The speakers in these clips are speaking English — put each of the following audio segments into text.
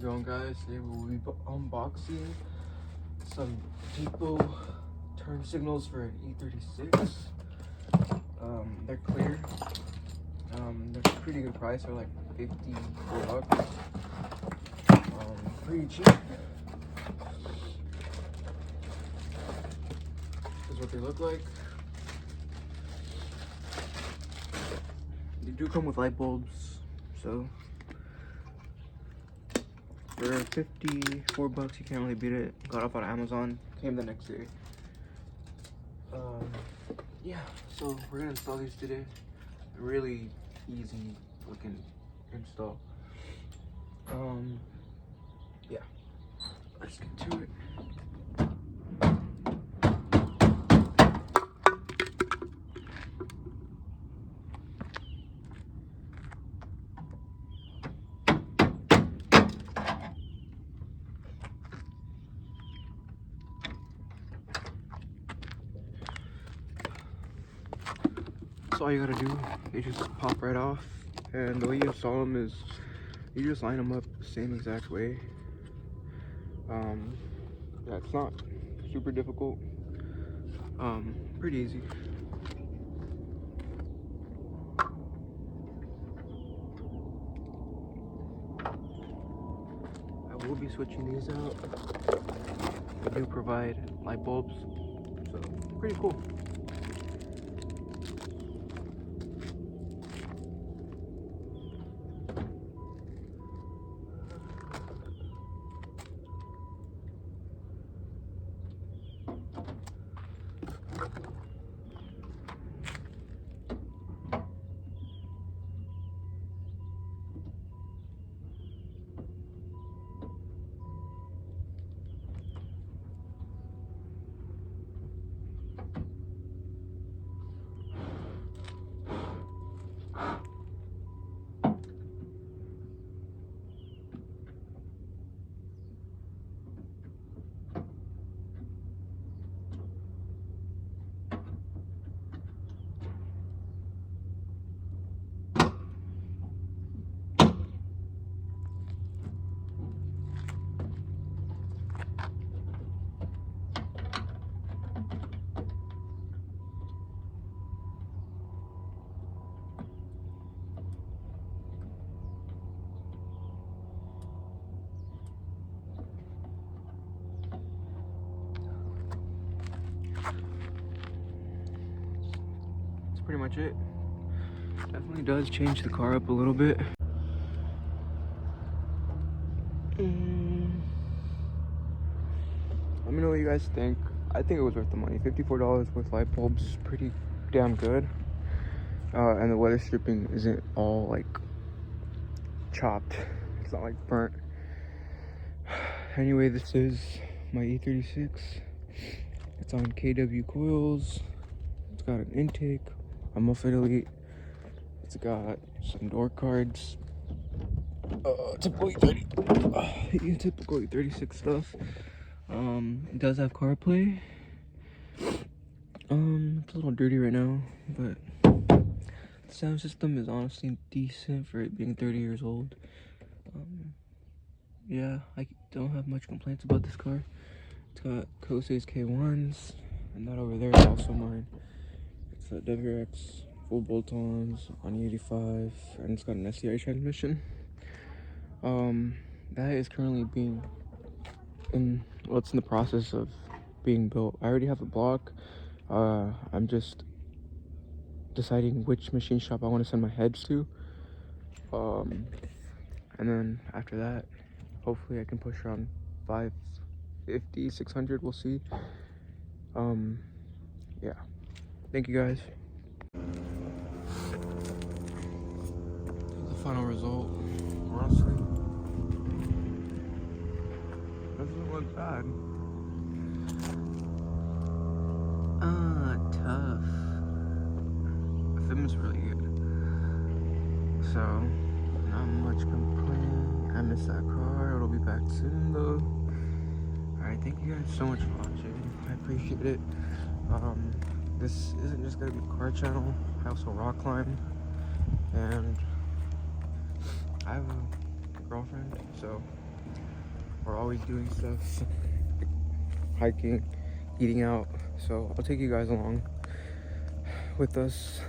going, guys? Today we will be unboxing some depot turn signals for an E36. They're clear. They're pretty good price. They're like 54 bucks. Pretty cheap. This is what they look like. They do come with light bulbs, so for 54 bucks, you can't really beat it. Got off on Amazon, came the next day. Yeah, so we're gonna install these today. Really easy looking install. Yeah, let's get to it. So all you gotta do, they just pop right off, and the way you install them is you just line them up the same exact way. Yeah, it's not super difficult. Pretty easy. I will be switching these out. They do provide light bulbs, so pretty cool. Pretty much it. Definitely does change the car up a little bit. Let me know what you guys think. I think it was worth the money. $54 with light bulbs is pretty damn good. And the weather stripping isn't all like chopped. It's not like burnt. Anyway, this is my E36. It's on KW coils. It's got an intake. I'm off Italy. It's got some door cards. Typical E36 stuff. It does have CarPlay. It's a little dirty right now, but the sound system is honestly decent for it being 30 years old. Yeah, I don't have much complaints about this car. It's got Kose's K1s, and that over there is also mine. It's a WRX full bolt-ons on E85, and it's got an SCI transmission. That is currently it's in the process of being built. I already have a block. I'm just deciding which machine shop I want to send my heads to. And then after that, hopefully I can push around 550, 600, we'll see. Yeah. Thank you guys. The final result, honestly, doesn't look bad. Tough. The film is really good. So, not much complaining. I miss that car. It'll be back soon though. Alright, thank you guys so much for watching. I appreciate it. This isn't just gonna be a car channel. I also rock climb, and I have a girlfriend, so We're always doing stuff, hiking, eating out. So I'll take you guys along with us.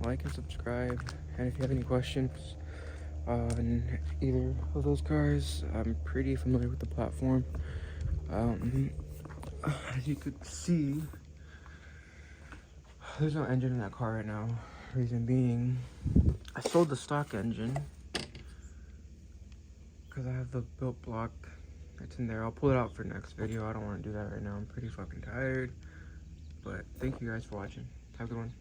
Like and subscribe, and if you have any questions on either of those cars, I'm pretty familiar with the platform. As you could see, there's no engine in that car right now. Reason being, I sold the stock engine because I have the built block that's in there. I'll pull it out for next video. I don't want to do that right now. I'm pretty fucking tired. But thank you guys for watching. Have a good one.